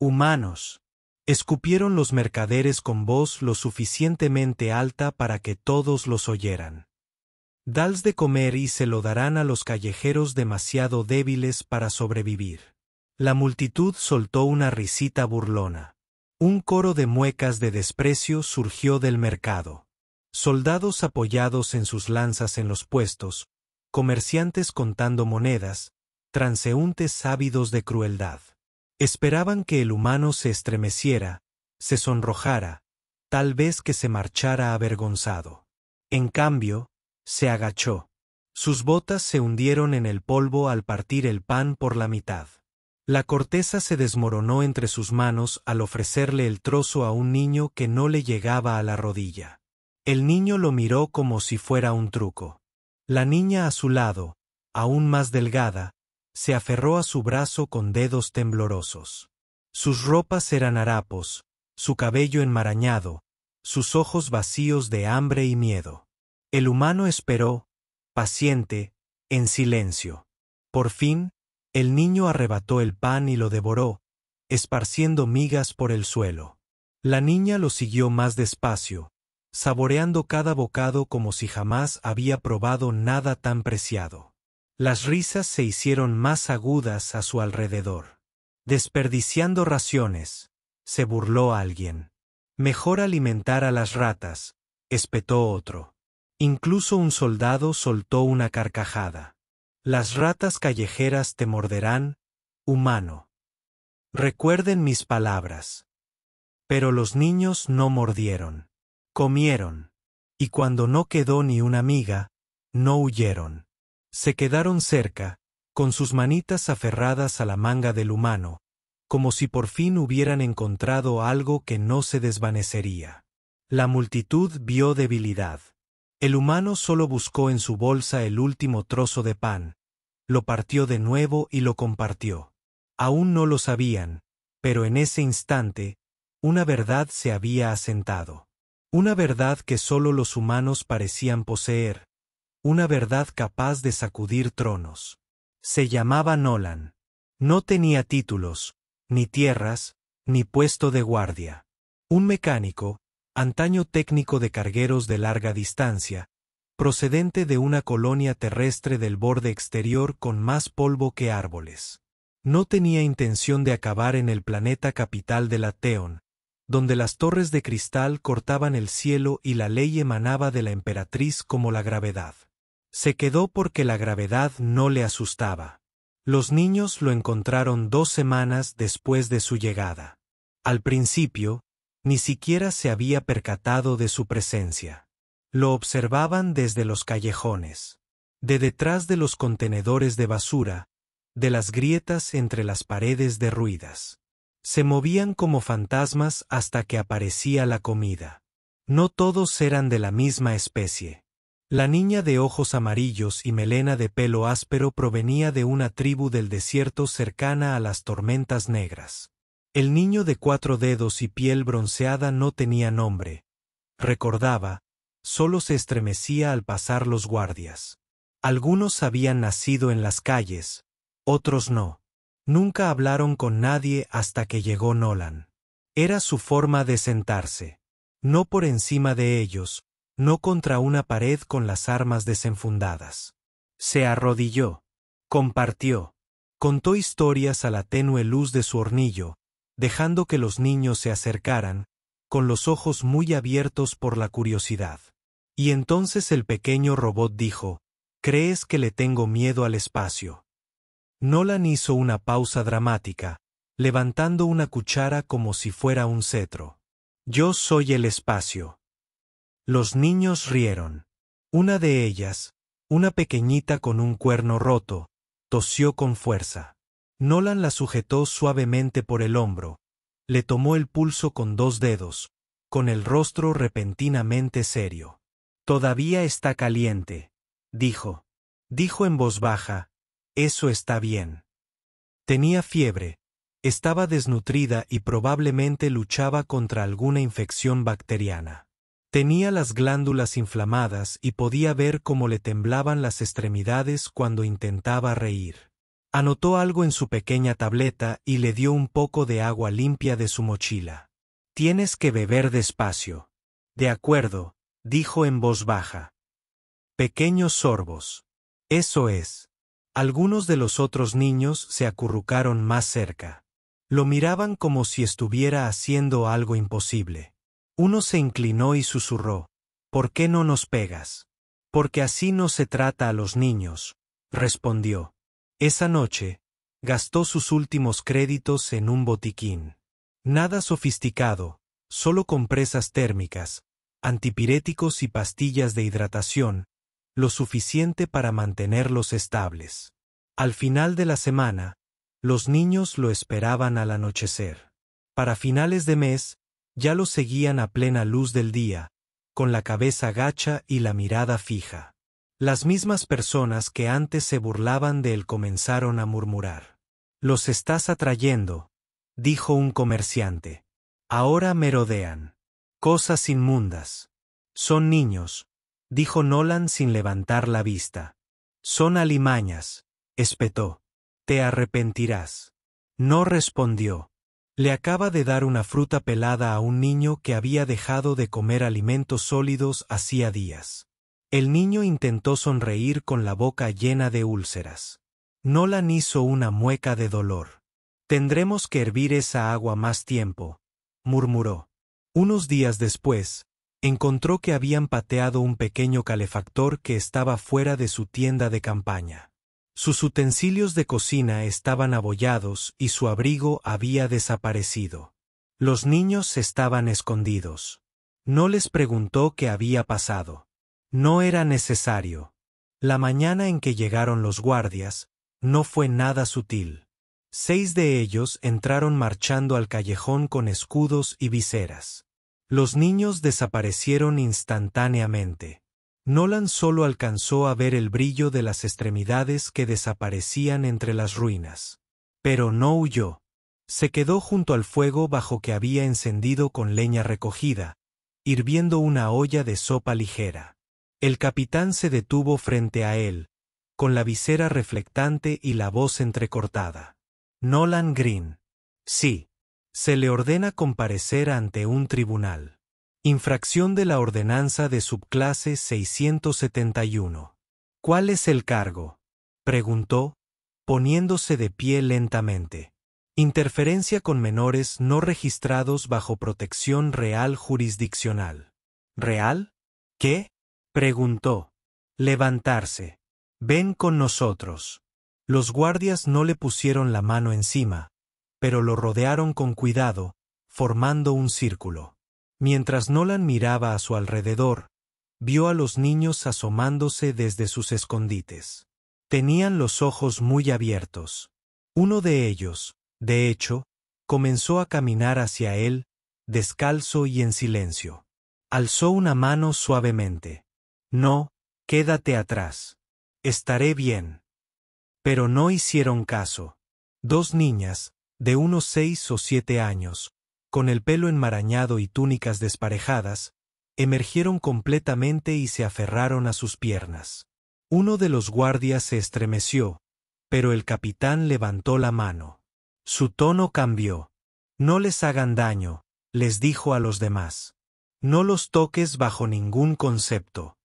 Humanos. Escupieron los mercaderes con voz lo suficientemente alta para que todos los oyeran. Dals de comer y se lo darán a los callejeros demasiado débiles para sobrevivir. La multitud soltó una risita burlona. Un coro de muecas de desprecio surgió del mercado. Soldados apoyados en sus lanzas en los puestos, comerciantes contando monedas, transeúntes ávidos de crueldad. Esperaban que el humano se estremeciera, se sonrojara, tal vez que se marchara avergonzado. En cambio, se agachó. Sus botas se hundieron en el polvo al partir el pan por la mitad. La corteza se desmoronó entre sus manos al ofrecerle el trozo a un niño que no le llegaba a la rodilla. El niño lo miró como si fuera un truco. La niña a su lado, aún más delgada, se aferró a su brazo con dedos temblorosos. Sus ropas eran harapos, su cabello enmarañado, sus ojos vacíos de hambre y miedo. El humano esperó, paciente, en silencio. Por fin, el niño arrebató el pan y lo devoró, esparciendo migas por el suelo. La niña lo siguió más despacio, saboreando cada bocado como si jamás había probado nada tan preciado. Las risas se hicieron más agudas a su alrededor. Desperdiciando raciones, se burló alguien. Mejor alimentar a las ratas, espetó otro. Incluso un soldado soltó una carcajada. Las ratas callejeras te morderán, humano. Recuerden mis palabras. Pero los niños no mordieron. Comieron. Y cuando no quedó ni una miga, no huyeron. Se quedaron cerca, con sus manitas aferradas a la manga del humano, como si por fin hubieran encontrado algo que no se desvanecería. La multitud vio debilidad. El humano solo buscó en su bolsa el último trozo de pan, lo partió de nuevo y lo compartió. Aún no lo sabían, pero en ese instante, una verdad se había asentado. Una verdad que solo los humanos parecían poseer, una verdad capaz de sacudir tronos. Se llamaba Nolan. No tenía títulos, ni tierras, ni puesto de guardia. Un mecánico, antaño técnico de cargueros de larga distancia, procedente de una colonia terrestre del borde exterior con más polvo que árboles. No tenía intención de acabar en el planeta capital de la Teon, donde las torres de cristal cortaban el cielo y la ley emanaba de la emperatriz como la gravedad. Se quedó porque la gravedad no le asustaba. Los niños lo encontraron 2 semanas después de su llegada. Al principio, ni siquiera se había percatado de su presencia. Lo observaban desde los callejones, de detrás de los contenedores de basura, de las grietas entre las paredes derruidas. Se movían como fantasmas hasta que aparecía la comida. No todos eran de la misma especie. La niña de ojos amarillos y melena de pelo áspero provenía de una tribu del desierto cercana a las tormentas negras. El niño de 4 dedos y piel bronceada no tenía nombre. Recordaba, solo se estremecía al pasar los guardias. Algunos habían nacido en las calles, otros no. Nunca hablaron con nadie hasta que llegó Nolan. Era su forma de sentarse. No por encima de ellos, no contra una pared con las armas desenfundadas. Se arrodilló. Compartió. Contó historias a la tenue luz de su hornillo, dejando que los niños se acercaran, con los ojos muy abiertos por la curiosidad. Y entonces el pequeño robot dijo, «¿Crees que le tengo miedo al espacio?» Nolan hizo una pausa dramática, levantando una cuchara como si fuera un cetro. «Yo soy el espacio». Los niños rieron. Una de ellas, una pequeñita con un cuerno roto, tosió con fuerza. Nolan la sujetó suavemente por el hombro, le tomó el pulso con 2 dedos, con el rostro repentinamente serio. «Todavía está caliente», dijo. Dijo en voz baja, «Eso está bien». Tenía fiebre, estaba desnutrida y probablemente luchaba contra alguna infección bacteriana. Tenía las glándulas inflamadas y podía ver cómo le temblaban las extremidades cuando intentaba reír. Anotó algo en su pequeña tableta y le dio un poco de agua limpia de su mochila. Tienes que beber despacio. De acuerdo, dijo en voz baja. Pequeños sorbos. Eso es. Algunos de los otros niños se acurrucaron más cerca. Lo miraban como si estuviera haciendo algo imposible. Uno se inclinó y susurró: ¿Por qué no nos pegas? Porque así no se trata a los niños, respondió. Esa noche, gastó sus últimos créditos en un botiquín. Nada sofisticado, solo compresas térmicas, antipiréticos y pastillas de hidratación, lo suficiente para mantenerlos estables. Al final de la semana, los niños lo esperaban al anochecer. Para finales de mes, ya lo seguían a plena luz del día, con la cabeza gacha y la mirada fija. Las mismas personas que antes se burlaban de él comenzaron a murmurar. «Los estás atrayendo», dijo un comerciante. «Ahora merodean. Cosas inmundas. Son niños», dijo Nolan sin levantar la vista. «Son alimañas», espetó. «Te arrepentirás». No respondió. Le acaba de dar una fruta pelada a un niño que había dejado de comer alimentos sólidos hacía días. El niño intentó sonreír con la boca llena de úlceras. Nolan hizo una mueca de dolor. «Tendremos que hervir esa agua más tiempo», murmuró. Unos días después, encontró que habían pateado un pequeño calefactor que estaba fuera de su tienda de campaña. Sus utensilios de cocina estaban abollados y su abrigo había desaparecido. Los niños estaban escondidos. No les preguntó qué había pasado. No era necesario. La mañana en que llegaron los guardias, no fue nada sutil. 6 de ellos entraron marchando al callejón con escudos y viseras. Los niños desaparecieron instantáneamente. Nolan solo alcanzó a ver el brillo de las extremidades que desaparecían entre las ruinas. Pero no huyó. Se quedó junto al fuego bajo que había encendido con leña recogida, hirviendo una olla de sopa ligera. El capitán se detuvo frente a él, con la visera reflectante y la voz entrecortada. «Nolan Green». «Sí. Se le ordena comparecer ante un tribunal. Infracción de la ordenanza de subclase 671. ¿Cuál es el cargo?», preguntó, poniéndose de pie lentamente. «Interferencia con menores no registrados bajo protección real jurisdiccional». «¿Real? ¿Qué?», preguntó. «Levantarse. Ven con nosotros». Los guardias no le pusieron la mano encima, pero lo rodearon con cuidado, formando un círculo. Mientras Nolan miraba a su alrededor, vio a los niños asomándose desde sus escondites. Tenían los ojos muy abiertos. Uno de ellos, de hecho, comenzó a caminar hacia él, descalzo y en silencio. Alzó una mano suavemente. «No, quédate atrás. Estaré bien». Pero no hicieron caso. 2 niñas, de unos 6 o 7 años, con el pelo enmarañado y túnicas desparejadas, emergieron completamente y se aferraron a sus piernas. Uno de los guardias se estremeció, pero el capitán levantó la mano. Su tono cambió. «No les hagan daño», les dijo a los demás. «No los toques bajo ningún concepto».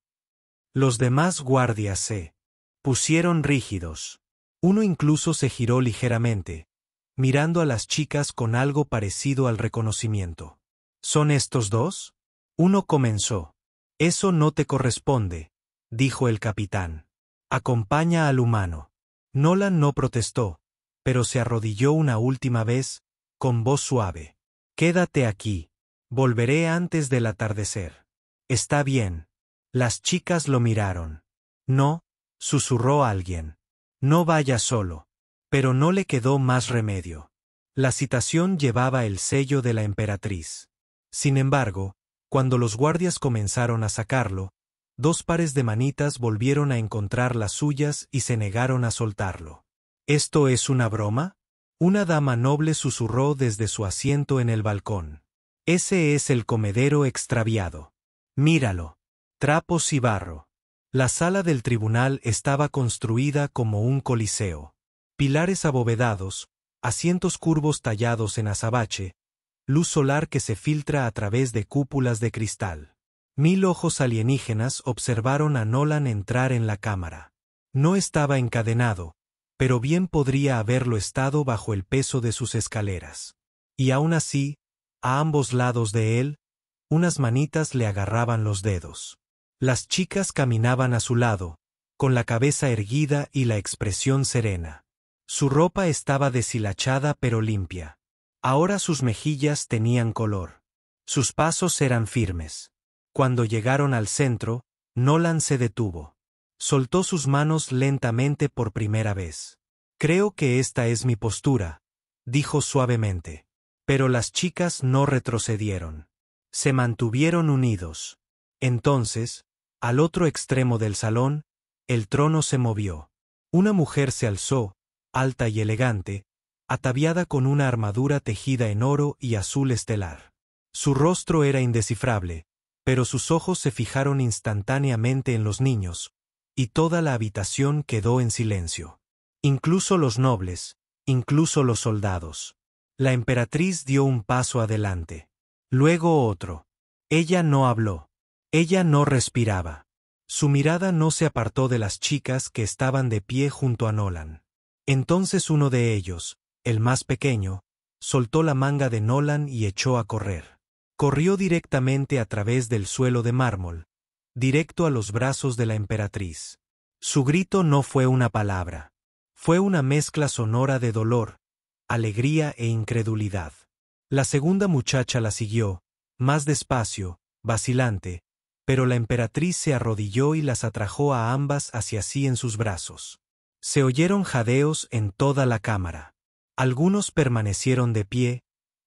Los demás guardias se pusieron rígidos. Uno incluso se giró ligeramente, mirando a las chicas con algo parecido al reconocimiento. «¿Son estos dos?». Uno comenzó. «Eso no te corresponde», dijo el capitán. «Acompaña al humano». Nolan no protestó, pero se arrodilló una última vez, con voz suave. «Quédate aquí. Volveré antes del atardecer». «Está bien». Las chicas lo miraron. «No», susurró alguien. «No vaya solo». Pero no le quedó más remedio. La citación llevaba el sello de la emperatriz. Sin embargo, cuando los guardias comenzaron a sacarlo, 2 pares de manitas volvieron a encontrar las suyas y se negaron a soltarlo. «¿Esto es una broma?», una dama noble susurró desde su asiento en el balcón. «Ese es el comedero extraviado. Míralo. Trapos y barro». La sala del tribunal estaba construida como un coliseo. Pilares abovedados, asientos curvos tallados en azabache, luz solar que se filtra a través de cúpulas de cristal. 1000 ojos alienígenas observaron a Nolan entrar en la cámara. No estaba encadenado, pero bien podría haberlo estado bajo el peso de sus escaleras. Y aún así, a ambos lados de él, unas manitas le agarraban los dedos. Las chicas caminaban a su lado, con la cabeza erguida y la expresión serena. Su ropa estaba deshilachada pero limpia. Ahora sus mejillas tenían color. Sus pasos eran firmes. Cuando llegaron al centro, Nolan se detuvo. Soltó sus manos lentamente por primera vez. «Creo que esta es mi postura», dijo suavemente. Pero las chicas no retrocedieron. Se mantuvieron unidos. Entonces, al otro extremo del salón, el trono se movió. Una mujer se alzó, alta y elegante, ataviada con una armadura tejida en oro y azul estelar. Su rostro era indescifrable, pero sus ojos se fijaron instantáneamente en los niños, y toda la habitación quedó en silencio. Incluso los nobles, incluso los soldados. La emperatriz dio un paso adelante. Luego otro. Ella no habló. Ella no respiraba. Su mirada no se apartó de las chicas que estaban de pie junto a Nolan. Entonces uno de ellos, el más pequeño, soltó la manga de Nolan y echó a correr. Corrió directamente a través del suelo de mármol, directo a los brazos de la emperatriz. Su grito no fue una palabra. Fue una mezcla sonora de dolor, alegría e incredulidad. La segunda muchacha la siguió, más despacio, vacilante, pero la emperatriz se arrodilló y las atrajo a ambas hacia sí en sus brazos. Se oyeron jadeos en toda la cámara. Algunos permanecieron de pie,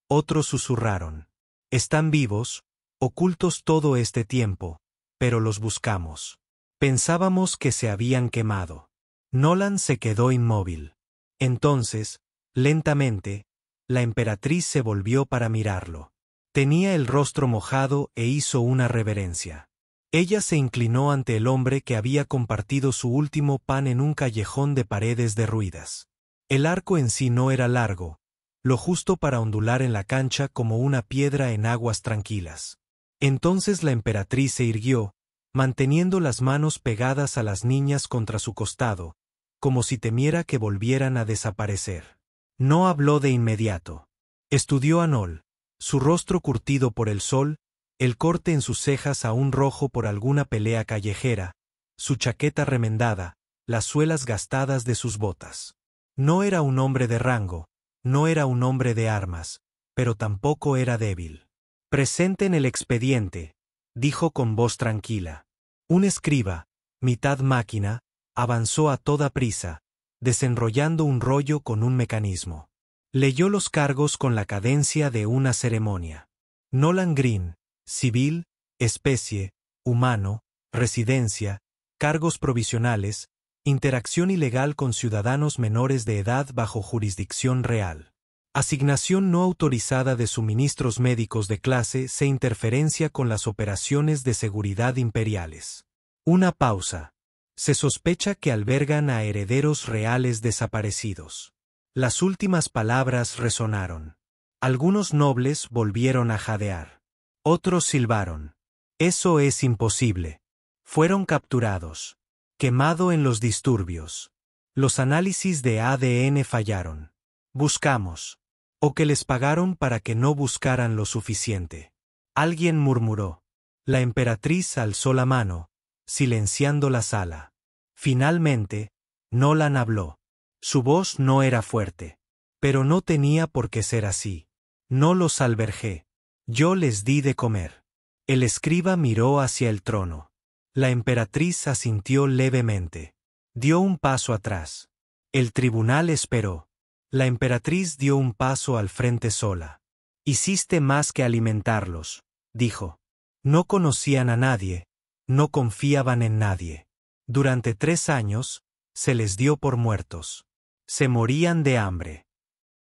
otros susurraron. «Están vivos, ocultos todo este tiempo, pero los buscamos. Pensábamos que se habían quemado». Nolan se quedó inmóvil. Entonces, lentamente, la emperatriz se volvió para mirarlo. Tenía el rostro mojado e hizo una reverencia. Ella se inclinó ante el hombre que había compartido su último pan en un callejón de paredes derruidas. El arco en sí no era largo, lo justo para ondular en la cancha como una piedra en aguas tranquilas. Entonces la emperatriz se irguió, manteniendo las manos pegadas a las niñas contra su costado, como si temiera que volvieran a desaparecer. No habló de inmediato. Estudió a Noll, su rostro curtido por el sol, el corte en sus cejas aún rojo por alguna pelea callejera, su chaqueta remendada, las suelas gastadas de sus botas. No era un hombre de rango, no era un hombre de armas, pero tampoco era débil. «Presenten el expediente», dijo con voz tranquila. Un escriba, mitad máquina, avanzó a toda prisa, desenrollando un rollo con un mecanismo. Leyó los cargos con la cadencia de una ceremonia. Nolan Green, civil, especie, humano, residencia, cargos provisionales, interacción ilegal con ciudadanos menores de edad bajo jurisdicción real. Asignación no autorizada de suministros médicos de clase e interferencia con las operaciones de seguridad imperiales. Una pausa. Se sospecha que albergan a herederos reales desaparecidos. Las últimas palabras resonaron. Algunos nobles volvieron a jadear. Otros silbaron. «Eso es imposible». Fueron capturados. Quemado en los disturbios. Los análisis de ADN fallaron. «Buscamos». O que les pagaron para que no buscaran lo suficiente. Alguien murmuró. La emperatriz alzó la mano, silenciando la sala. Finalmente, Nolan habló. Su voz no era fuerte. Pero no tenía por qué ser así. «No los albergué. Yo les di de comer». El escriba miró hacia el trono. La emperatriz asintió levemente. Dio un paso atrás. El tribunal esperó. La emperatriz dio un paso al frente sola. «Hiciste más que alimentarlos», dijo. «No conocían a nadie, no confiaban en nadie. Durante 3 años, se les dio por muertos. Se morían de hambre».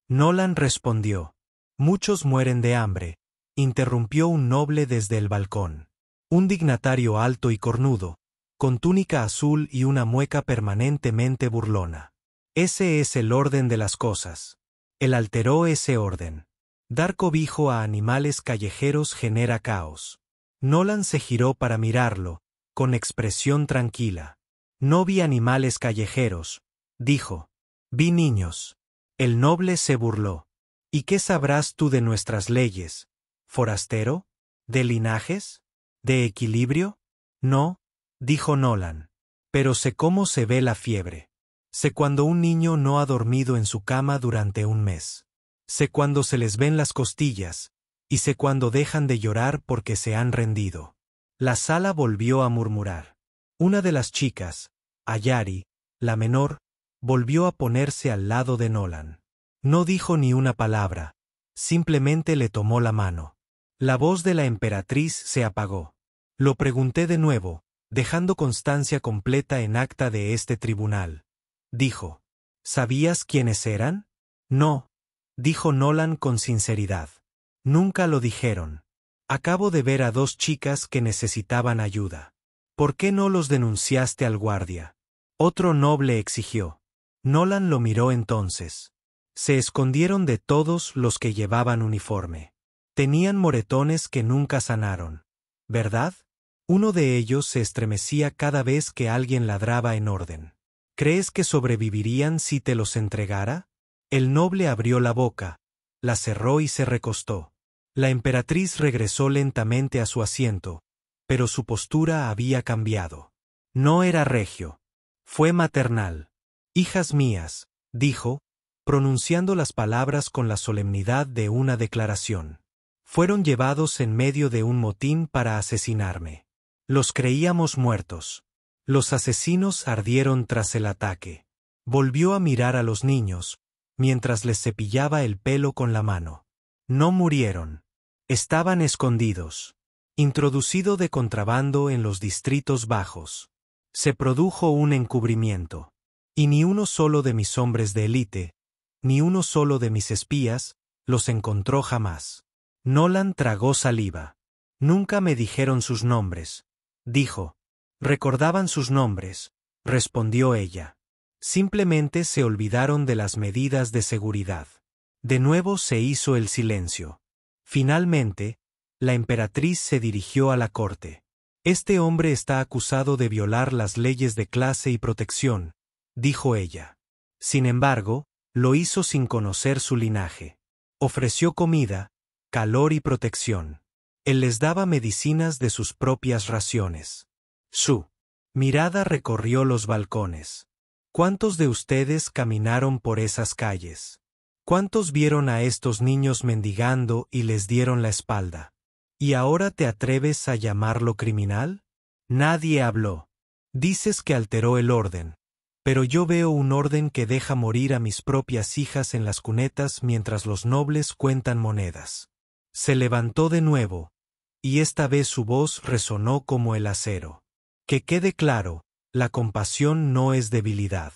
Nolan respondió. «Muchos mueren de hambre», interrumpió un noble desde el balcón. Un dignatario alto y cornudo, con túnica azul y una mueca permanentemente burlona. Ese es el orden de las cosas. Él alteró ese orden. Dar cobijo a animales callejeros genera caos. Nolan se giró para mirarlo, con expresión tranquila. No vi animales callejeros, dijo. Vi niños. El noble se burló. ¿Y qué sabrás tú de nuestras leyes, forastero? ¿De linajes? ¿De equilibrio? No, dijo Nolan. Pero sé cómo se ve la fiebre. Sé cuando un niño no ha dormido en su cama durante un mes. Sé cuando se les ven las costillas, y sé cuando dejan de llorar porque se han rendido. La sala volvió a murmurar. Una de las chicas, Ayari, la menor, volvió a ponerse al lado de Nolan. No dijo ni una palabra, simplemente le tomó la mano. La voz de la emperatriz se apagó. Lo pregunté de nuevo, dejando constancia completa en acta de este tribunal. Dijo. ¿Sabías quiénes eran? No, dijo Nolan con sinceridad. Nunca lo dijeron. Acabo de ver a dos chicas que necesitaban ayuda. ¿Por qué no los denunciaste al guardia? Otro noble exigió. Nolan lo miró entonces. Se escondieron de todos los que llevaban uniforme. Tenían moretones que nunca sanaron. ¿Verdad? Uno de ellos se estremecía cada vez que alguien ladraba en orden. ¿Crees que sobrevivirían si te los entregara? El noble abrió la boca, la cerró y se recostó. La emperatriz regresó lentamente a su asiento, pero su postura había cambiado. No era regio. Fue maternal. Hijas mías, dijo, pronunciando las palabras con la solemnidad de una declaración. Fueron llevados en medio de un motín para asesinarme. Los creíamos muertos. Los asesinos ardieron tras el ataque. Volvió a mirar a los niños, mientras les cepillaba el pelo con la mano. No murieron. Estaban escondidos. Introducido de contrabando en los distritos bajos. Se produjo un encubrimiento. Y ni uno solo de mis hombres de élite, ni uno solo de mis espías, los encontró jamás. Nolan tragó saliva. Nunca me dijeron sus nombres, dijo. Recordaban sus nombres, respondió ella. Simplemente se olvidaron de las medidas de seguridad. De nuevo se hizo el silencio. Finalmente, la emperatriz se dirigió a la corte. Este hombre está acusado de violar las leyes de clase y protección, dijo ella. Sin embargo, lo hizo sin conocer su linaje. Ofreció comida, calor y protección. Él les daba medicinas de sus propias raciones. Su mirada recorrió los balcones. ¿Cuántos de ustedes caminaron por esas calles? ¿Cuántos vieron a estos niños mendigando y les dieron la espalda? ¿Y ahora te atreves a llamarlo criminal? Nadie habló. Dices que alteró el orden. Pero yo veo un orden que deja morir a mis propias hijas en las cunetas mientras los nobles cuentan monedas. Se levantó de nuevo, y esta vez su voz resonó como el acero. Que quede claro, la compasión no es debilidad.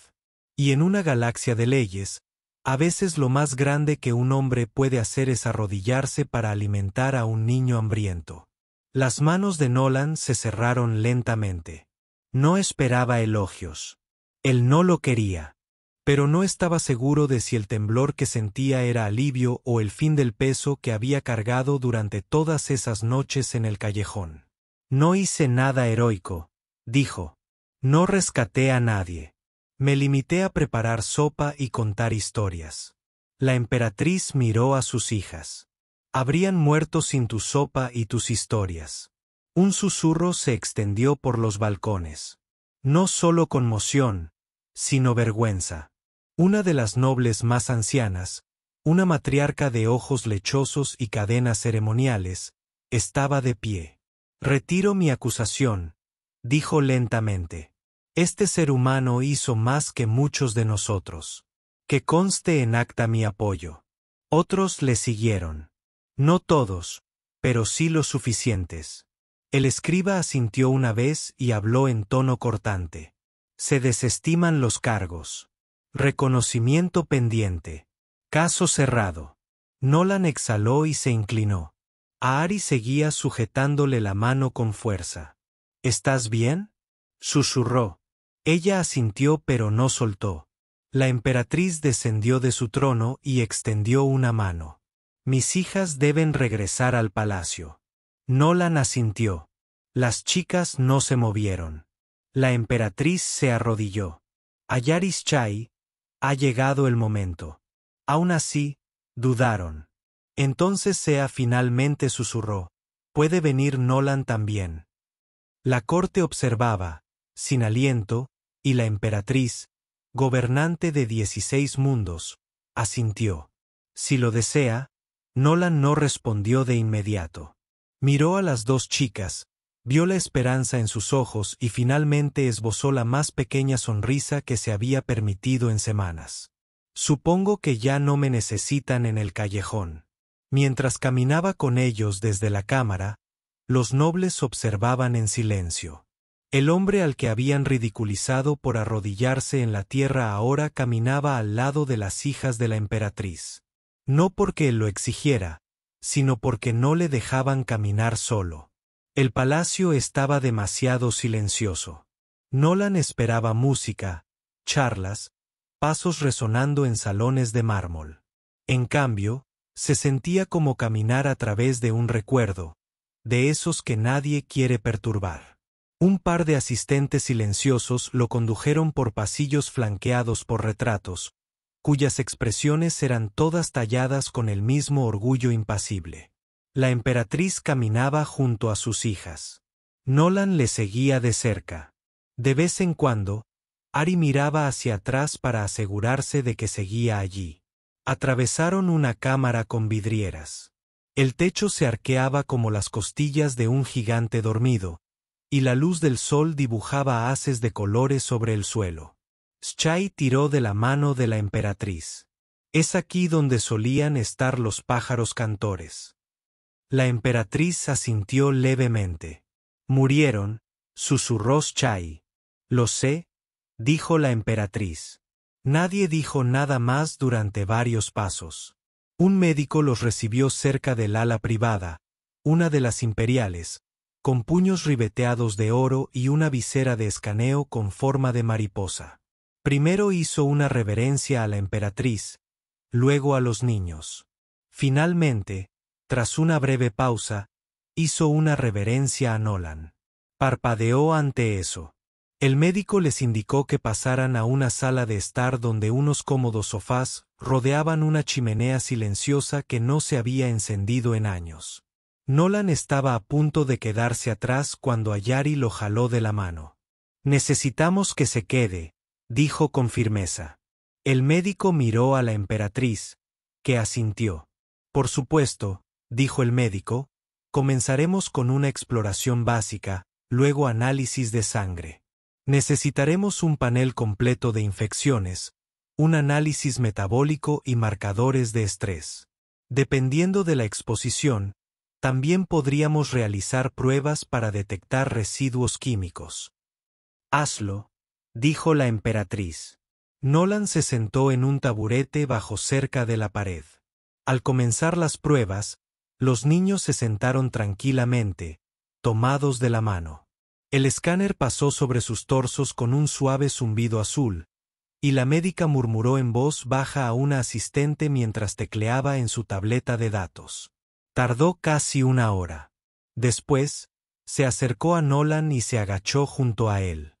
Y en una galaxia de leyes, a veces lo más grande que un hombre puede hacer es arrodillarse para alimentar a un niño hambriento. Las manos de Nolan se cerraron lentamente. No esperaba elogios. Él no lo quería. Pero no estaba seguro de si el temblor que sentía era alivio o el fin del peso que había cargado durante todas esas noches en el callejón. No hice nada heroico, dijo. No rescaté a nadie. Me limité a preparar sopa y contar historias. La emperatriz miró a sus hijas. Habrían muerto sin tu sopa y tus historias. Un susurro se extendió por los balcones. No solo conmoción, sino vergüenza. Una de las nobles más ancianas, una matriarca de ojos lechosos y cadenas ceremoniales, estaba de pie. Retiro mi acusación, dijo lentamente. Este ser humano hizo más que muchos de nosotros. Que conste en acta mi apoyo. Otros le siguieron. No todos, pero sí los suficientes. El escriba asintió una vez y habló en tono cortante. Se desestiman los cargos. Reconocimiento pendiente. Caso cerrado. Nolan exhaló y se inclinó. Ahari seguía sujetándole la mano con fuerza. ¿Estás bien? Susurró. Ella asintió pero no soltó. La emperatriz descendió de su trono y extendió una mano. Mis hijas deben regresar al palacio. Nolan asintió. Las chicas no se movieron. La emperatriz se arrodilló. Ayaris Chai, ha llegado el momento. Aún así, dudaron. Entonces Sea finalmente susurró. Puede venir Nolan también. La corte observaba, sin aliento, y la emperatriz, gobernante de 16 mundos, asintió. Si lo desea, Nolan no respondió de inmediato. Miró a las dos chicas, vio la esperanza en sus ojos y finalmente esbozó la más pequeña sonrisa que se había permitido en semanas. Supongo que ya no me necesitan en el callejón. Mientras caminaba con ellos desde la cámara, los nobles observaban en silencio. El hombre al que habían ridiculizado por arrodillarse en la tierra ahora caminaba al lado de las hijas de la emperatriz. No porque él lo exigiera, sino porque no le dejaban caminar solo. El palacio estaba demasiado silencioso. Nolan esperaba música, charlas, pasos resonando en salones de mármol. En cambio, se sentía como caminar a través de un recuerdo, de esos que nadie quiere perturbar. Un par de asistentes silenciosos lo condujeron por pasillos flanqueados por retratos, cuyas expresiones eran todas talladas con el mismo orgullo impasible. La emperatriz caminaba junto a sus hijas. Nolan le seguía de cerca. De vez en cuando, Ari miraba hacia atrás para asegurarse de que seguía allí. Atravesaron una cámara con vidrieras. El techo se arqueaba como las costillas de un gigante dormido, y la luz del sol dibujaba haces de colores sobre el suelo. Schai tiró de la mano de la emperatriz. Es aquí donde solían estar los pájaros cantores. La emperatriz asintió levemente. Murieron, susurró Schai. Lo sé, dijo la emperatriz. Nadie dijo nada más durante varios pasos. Un médico los recibió cerca del ala privada, una de las imperiales, con puños ribeteados de oro y una visera de escaneo con forma de mariposa. Primero hizo una reverencia a la emperatriz, luego a los niños. Finalmente, tras una breve pausa, hizo una reverencia a Nolan. Parpadeó ante eso. El médico les indicó que pasaran a una sala de estar donde unos cómodos sofás rodeaban una chimenea silenciosa que no se había encendido en años. Nolan estaba a punto de quedarse atrás cuando Ayari lo jaló de la mano. Necesitamos que se quede, dijo con firmeza. El médico miró a la emperatriz, que asintió. Por supuesto, dijo el médico, comenzaremos con una exploración básica, luego análisis de sangre. Necesitaremos un panel completo de infecciones, un análisis metabólico y marcadores de estrés. Dependiendo de la exposición, también podríamos realizar pruebas para detectar residuos químicos. Hazlo, dijo la emperatriz. Nolan se sentó en un taburete bajo cerca de la pared. Al comenzar las pruebas, los niños se sentaron tranquilamente, tomados de la mano. El escáner pasó sobre sus torsos con un suave zumbido azul, y la médica murmuró en voz baja a una asistente mientras tecleaba en su tableta de datos. Tardó casi una hora. Después, se acercó a Nolan y se agachó junto a él.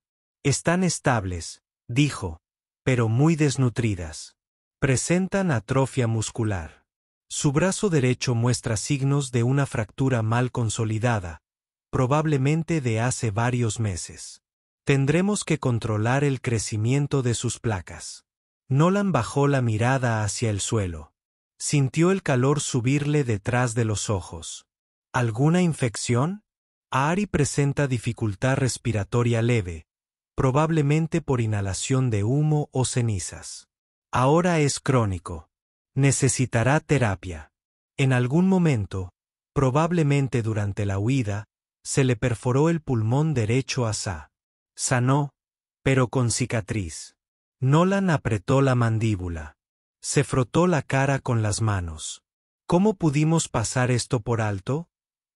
Están estables, dijo, pero muy desnutridas. Presentan atrofia muscular. Su brazo derecho muestra signos de una fractura mal consolidada, probablemente de hace varios meses. Tendremos que controlar el crecimiento de sus placas. Nolan bajó la mirada hacia el suelo. Sintió el calor subirle detrás de los ojos. ¿Alguna infección? Ari presenta dificultad respiratoria leve, probablemente por inhalación de humo o cenizas. Ahora es crónico. Necesitará terapia. En algún momento, probablemente durante la huida, se le perforó el pulmón derecho a Sa. Sanó, pero con cicatriz. Nolan apretó la mandíbula. Se frotó la cara con las manos. ¿Cómo pudimos pasar esto por alto?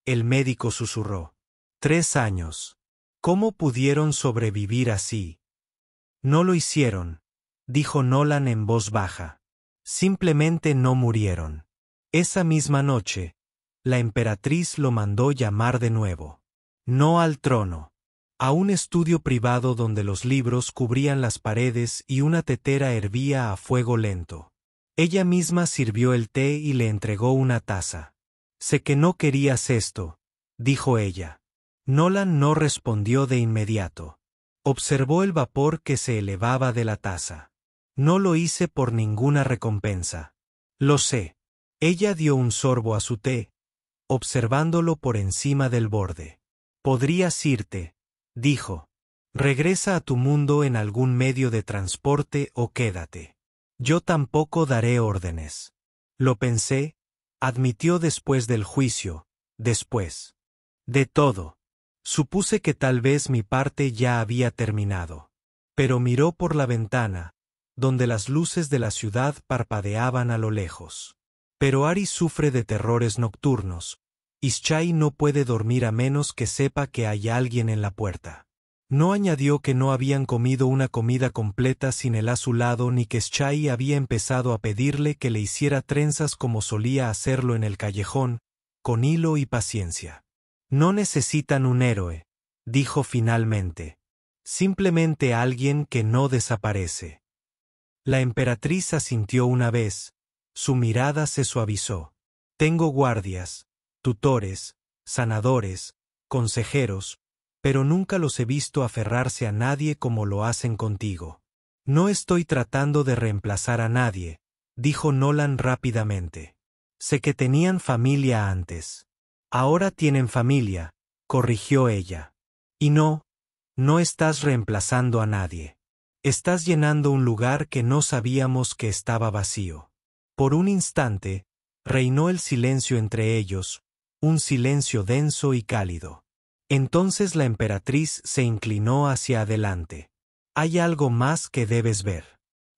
El médico susurró. 3 años. ¿Cómo pudieron sobrevivir así? No lo hicieron, dijo Nolan en voz baja. Simplemente no murieron. Esa misma noche, la emperatriz lo mandó llamar de nuevo. No al trono. A un estudio privado donde los libros cubrían las paredes y una tetera hervía a fuego lento. Ella misma sirvió el té y le entregó una taza. Sé que no querías esto, dijo ella. Nolan no respondió de inmediato. Observó el vapor que se elevaba de la taza. No lo hice por ninguna recompensa. Lo sé. Ella dio un sorbo a su té, observándolo por encima del borde. Podrías irte, dijo. Regresa a tu mundo en algún medio de transporte o quédate. Yo tampoco daré órdenes. Lo pensé, admitió después del juicio, después de todo. Supuse que tal vez mi parte ya había terminado. Pero miró por la ventana, donde las luces de la ciudad parpadeaban a lo lejos. Pero Ari sufre de terrores nocturnos. Ischai no puede dormir a menos que sepa que hay alguien en la puerta. No añadió que no habían comido una comida completa sin él a su lado ni que Ischai había empezado a pedirle que le hiciera trenzas como solía hacerlo en el callejón, con hilo y paciencia. No necesitan un héroe, dijo finalmente. Simplemente alguien que no desaparece. La emperatriz asintió una vez, su mirada se suavizó. Tengo guardias, tutores, sanadores, consejeros, pero nunca los he visto aferrarse a nadie como lo hacen contigo. No estoy tratando de reemplazar a nadie, dijo Nolan rápidamente. Sé que tenían familia antes. Ahora tienen familia, corrigió ella. Y no estás reemplazando a nadie. Estás llenando un lugar que no sabíamos que estaba vacío. Por un instante, reinó el silencio entre ellos, un silencio denso y cálido. Entonces la emperatriz se inclinó hacia adelante. Hay algo más que debes ver.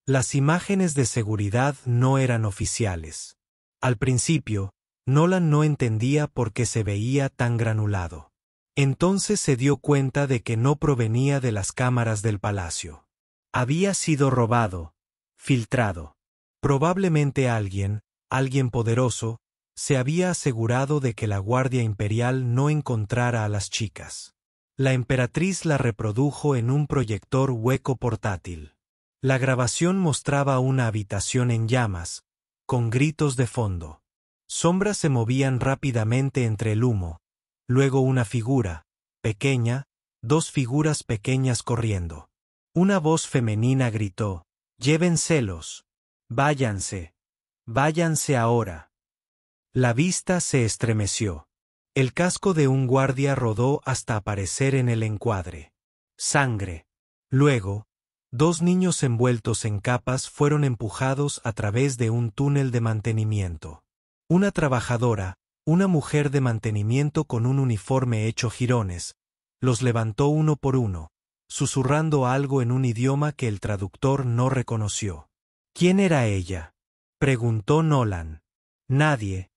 Las imágenes de seguridad no eran oficiales. Al principio, Nolan no entendía por qué se veía tan granulado. Entonces se dio cuenta de que no provenía de las cámaras del palacio. Había sido robado, filtrado. Probablemente alguien poderoso, se había asegurado de que la Guardia Imperial no encontrara a las chicas. La emperatriz la reprodujo en un proyector hueco portátil. La grabación mostraba una habitación en llamas, con gritos de fondo. Sombras se movían rápidamente entre el humo, luego una figura, pequeña, dos figuras pequeñas corriendo. Una voz femenina gritó, «Llévenselos. Váyanse. Váyanse ahora». La vista se estremeció. El casco de un guardia rodó hasta aparecer en el encuadre. Sangre. Luego, dos niños envueltos en capas fueron empujados a través de un túnel de mantenimiento. Una trabajadora, una mujer de mantenimiento con un uniforme hecho jirones, los levantó uno por uno, susurrando algo en un idioma que el traductor no reconoció. ¿Quién era ella?, preguntó Nolan. Nadie,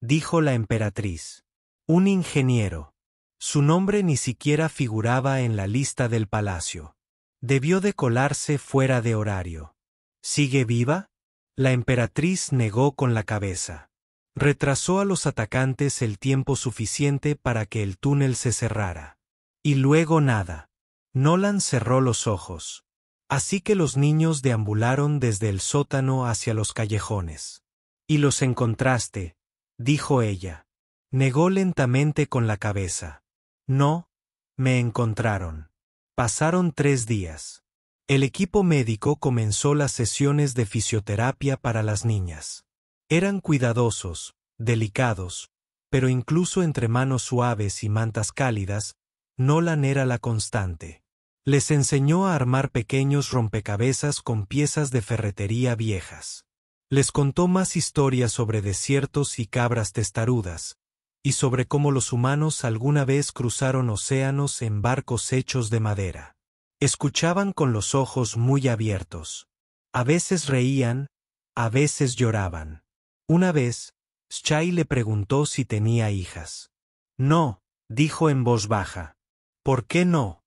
dijo la emperatriz. Un ingeniero. Su nombre ni siquiera figuraba en la lista del palacio. Debió de colarse fuera de horario. ¿Sigue viva? La emperatriz negó con la cabeza. Retrasó a los atacantes el tiempo suficiente para que el túnel se cerrara. Y luego nada. Nolan cerró los ojos. Así que los niños deambularon desde el sótano hacia los callejones. Y los encontraste, dijo ella. Negó lentamente con la cabeza. No, me encontraron. Pasaron 3 días. El equipo médico comenzó las sesiones de fisioterapia para las niñas. Eran cuidadosos, delicados, pero incluso entre manos suaves y mantas cálidas, Nolan era la constante. Les enseñó a armar pequeños rompecabezas con piezas de ferretería viejas. Les contó más historias sobre desiertos y cabras testarudas, y sobre cómo los humanos alguna vez cruzaron océanos en barcos hechos de madera. Escuchaban con los ojos muy abiertos. A veces reían, a veces lloraban. Una vez, Ischai le preguntó si tenía hijas. No, dijo en voz baja. ¿Por qué no?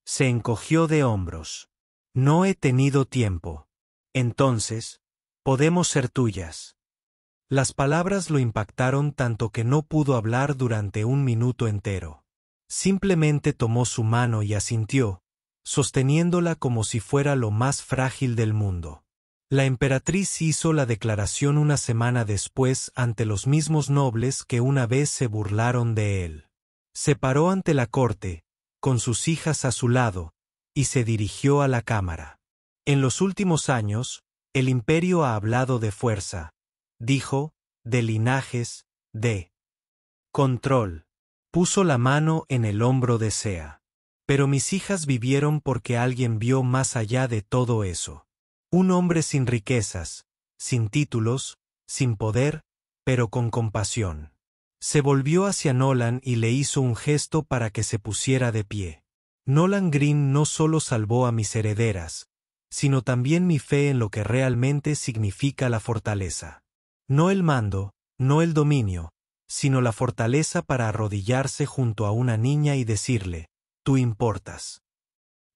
Se encogió de hombros. No he tenido tiempo. Entonces, podemos ser tuyas. Las palabras lo impactaron tanto que no pudo hablar durante un minuto entero. Simplemente tomó su mano y asintió, sosteniéndola como si fuera lo más frágil del mundo. La emperatriz hizo la declaración una semana después ante los mismos nobles que una vez se burlaron de él. Se paró ante la corte, con sus hijas a su lado, y se dirigió a la cámara. En los últimos años, el imperio ha hablado de fuerza, dijo, de linajes, de control. Puso la mano en el hombro de Sea. Pero mis hijas vivieron porque alguien vio más allá de todo eso. Un hombre sin riquezas, sin títulos, sin poder, pero con compasión. Se volvió hacia Nolan y le hizo un gesto para que se pusiera de pie. Nolan Green no solo salvó a mis herederas, sino también mi fe en lo que realmente significa la fortaleza. No el mando, no el dominio, sino la fortaleza para arrodillarse junto a una niña y decirle, tú importas.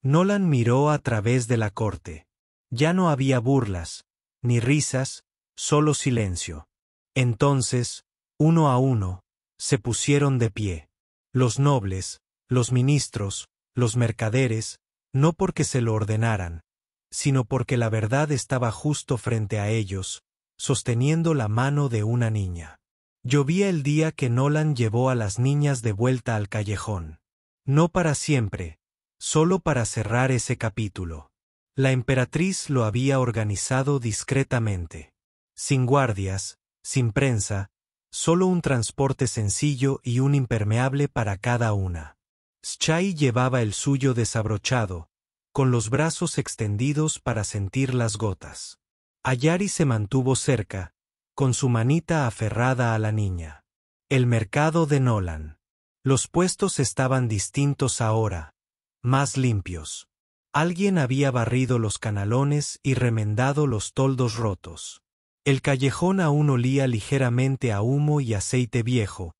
Nolan miró a través de la corte. Ya no había burlas, ni risas, solo silencio. Entonces, uno a uno, se pusieron de pie. Los nobles, los ministros, los mercaderes, no porque se lo ordenaran, sino porque la verdad estaba justo frente a ellos, sosteniendo la mano de una niña. Llovía el día que Nolan llevó a las niñas de vuelta al callejón. No para siempre, solo para cerrar ese capítulo. La emperatriz lo había organizado discretamente. Sin guardias, sin prensa, solo un transporte sencillo y un impermeable para cada una. Schai llevaba el suyo desabrochado, con los brazos extendidos para sentir las gotas. Ayari se mantuvo cerca, con su manita aferrada a la niña. El mercado de Nolan. Los puestos estaban distintos ahora, más limpios. Alguien había barrido los canalones y remendado los toldos rotos. El callejón aún olía ligeramente a humo y aceite viejo,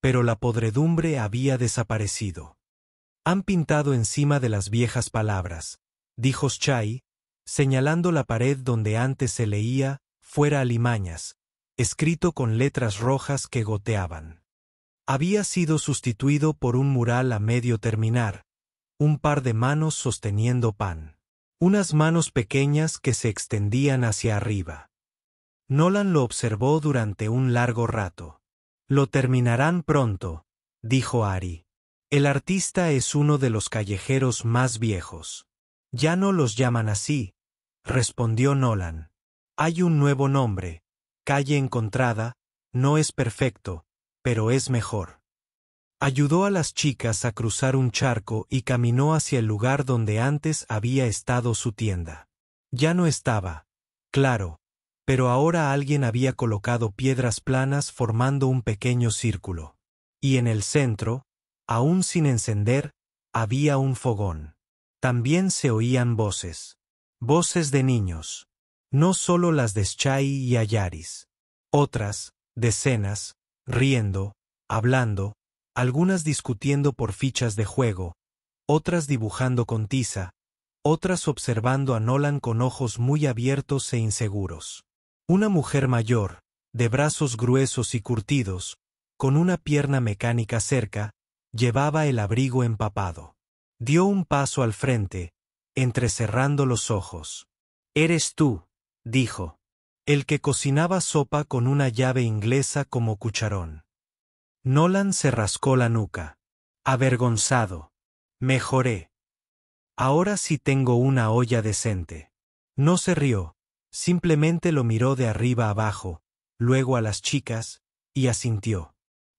pero la podredumbre había desaparecido. Han pintado encima de las viejas palabras, dijo Schai, señalando la pared donde antes se leía, fuera alimañas, escrito con letras rojas que goteaban. Había sido sustituido por un mural a medio terminar, un par de manos sosteniendo pan. Unas manos pequeñas que se extendían hacia arriba. Nolan lo observó durante un largo rato. Lo terminarán pronto, dijo Ari. El artista es uno de los callejeros más viejos. Ya no los llaman así, respondió Nolan. Hay un nuevo nombre, calle encontrada, no es perfecto, pero es mejor. Ayudó a las chicas a cruzar un charco y caminó hacia el lugar donde antes había estado su tienda. Ya no estaba, claro, pero ahora alguien había colocado piedras planas formando un pequeño círculo. Y en el centro, aún sin encender, había un fogón. También se oían voces. Voces de niños. No solo las de Schai y Ayaris. Otras, decenas, riendo, hablando, algunas discutiendo por fichas de juego, otras dibujando con tiza, otras observando a Nolan con ojos muy abiertos e inseguros. Una mujer mayor, de brazos gruesos y curtidos, con una pierna mecánica cerca, llevaba el abrigo empapado. Dio un paso al frente, entrecerrando los ojos. «Eres tú», dijo. El que cocinaba sopa con una llave inglesa como cucharón. Nolan se rascó la nuca. Avergonzado. Mejoré. Ahora sí tengo una olla decente. No se rió, simplemente lo miró de arriba abajo, luego a las chicas, y asintió.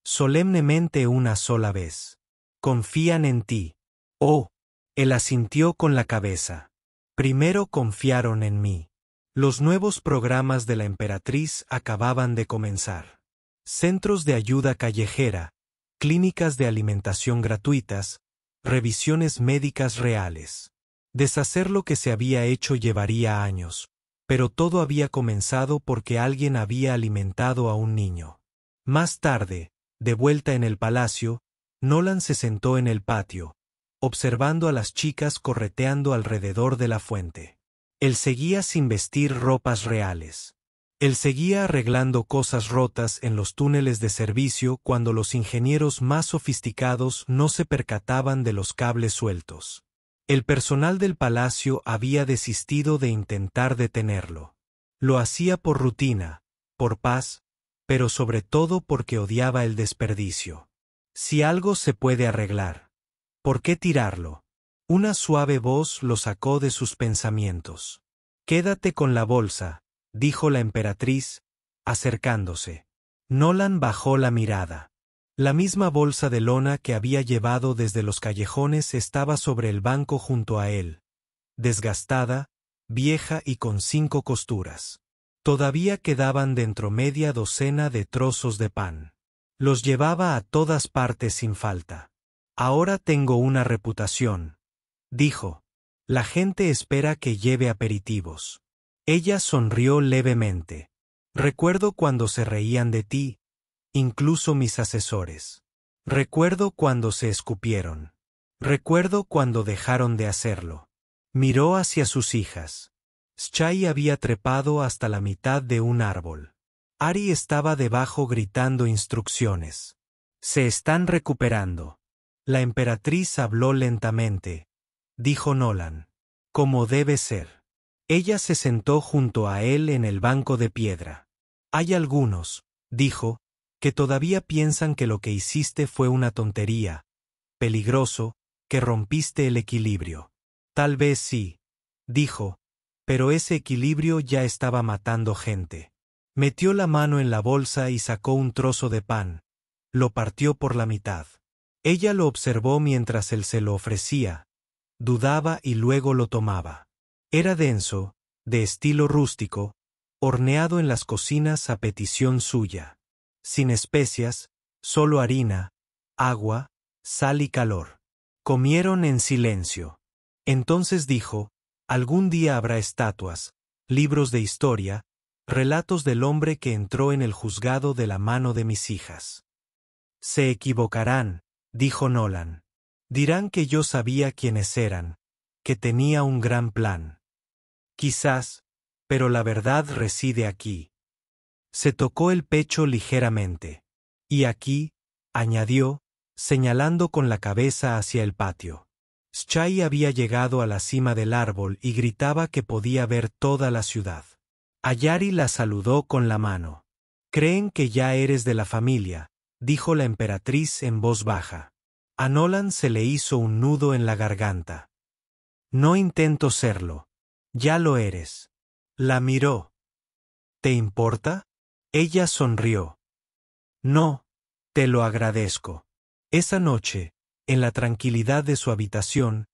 Solemnemente una sola vez. Confían en ti. Oh. Él asintió con la cabeza. Primero confiaron en mí. Los nuevos programas de la emperatriz acababan de comenzar. Centros de ayuda callejera, clínicas de alimentación gratuitas, revisiones médicas reales. Deshacer lo que se había hecho llevaría años, pero todo había comenzado porque alguien había alimentado a un niño. Más tarde, de vuelta en el palacio, Nolan se sentó en el patio, observando a las chicas correteando alrededor de la fuente. Él seguía sin vestir ropas reales. Él seguía arreglando cosas rotas en los túneles de servicio cuando los ingenieros más sofisticados no se percataban de los cables sueltos. El personal del palacio había desistido de intentar detenerlo. Lo hacía por rutina, por paz, pero sobre todo porque odiaba el desperdicio. Si algo se puede arreglar, ¿por qué tirarlo? Una suave voz lo sacó de sus pensamientos. «Quédate con la bolsa», dijo la emperatriz, acercándose. Nolan bajó la mirada. La misma bolsa de lona que había llevado desde los callejones estaba sobre el banco junto a él, desgastada, vieja y con 5 costuras. Todavía quedaban dentro media docena de trozos de pan. Los llevaba a todas partes sin falta. «Ahora tengo una reputación», dijo. «La gente espera que lleve aperitivos». Ella sonrió levemente. «Recuerdo cuando se reían de ti, incluso mis asesores. Recuerdo cuando se escupieron. Recuerdo cuando dejaron de hacerlo». Miró hacia sus hijas. Schai había trepado hasta la mitad de un árbol. Ari estaba debajo gritando instrucciones. «Se están recuperando». La emperatriz habló lentamente, dijo Nolan. «Como debe ser». Ella se sentó junto a él en el banco de piedra. «Hay algunos», dijo, «que todavía piensan que lo que hiciste fue una tontería, peligroso, que rompiste el equilibrio». «Tal vez sí», dijo, «pero ese equilibrio ya estaba matando gente». Metió la mano en la bolsa y sacó un trozo de pan. Lo partió por la mitad. Ella lo observó mientras él se lo ofrecía. Dudaba y luego lo tomaba. Era denso, de estilo rústico, horneado en las cocinas a petición suya. Sin especias, solo harina, agua, sal y calor. Comieron en silencio. Entonces dijo, «Algún día habrá estatuas, libros de historia, relatos del hombre que entró en el juzgado de la mano de mis hijas». «Se equivocarán», dijo Nolan. «Dirán que yo sabía quiénes eran, que tenía un gran plan. Quizás, pero la verdad reside aquí». Se tocó el pecho ligeramente. «Y aquí», añadió, señalando con la cabeza hacia el patio. Schai había llegado a la cima del árbol y gritaba que podía ver toda la ciudad. Ayari la saludó con la mano. «Creen que ya eres de la familia», dijo la emperatriz en voz baja. A Nolan se le hizo un nudo en la garganta. «No intento serlo. Ya lo eres». La miró. «¿Te importa?» Ella sonrió. «No, te lo agradezco». Esa noche, en la tranquilidad de su habitación,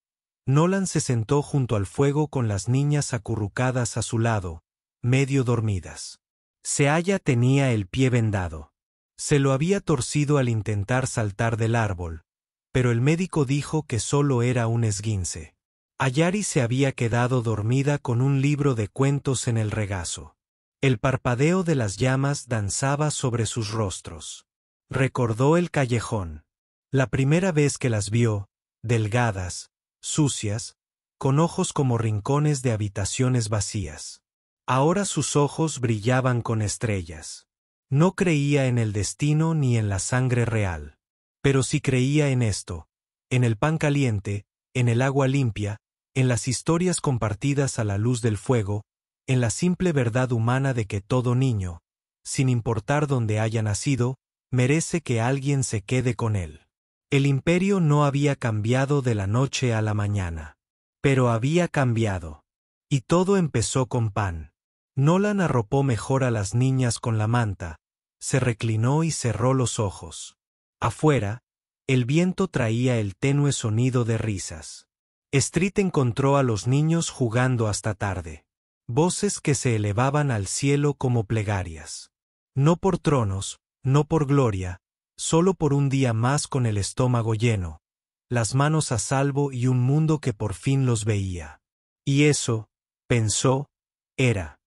Nolan se sentó junto al fuego con las niñas acurrucadas a su lado, medio dormidas. Seaya tenía el pie vendado. Se lo había torcido al intentar saltar del árbol, pero el médico dijo que solo era un esguince. Ayari se había quedado dormida con un libro de cuentos en el regazo. El parpadeo de las llamas danzaba sobre sus rostros. Recordó el callejón. La primera vez que las vio, delgadas, sucias, con ojos como rincones de habitaciones vacías. Ahora sus ojos brillaban con estrellas. No creía en el destino ni en la sangre real. Pero sí creía en esto, en el pan caliente, en el agua limpia, en las historias compartidas a la luz del fuego, en la simple verdad humana de que todo niño, sin importar dónde haya nacido, merece que alguien se quede con él. El imperio no había cambiado de la noche a la mañana. Pero había cambiado. Y todo empezó con pan. Nolan arropó mejor a las niñas con la manta, se reclinó y cerró los ojos. Afuera, el viento traía el tenue sonido de risas. Street encontró a los niños jugando hasta tarde. Voces que se elevaban al cielo como plegarias. No por tronos, no por gloria, solo por un día más con el estómago lleno, las manos a salvo y un mundo que por fin los veía. Y eso, pensó, era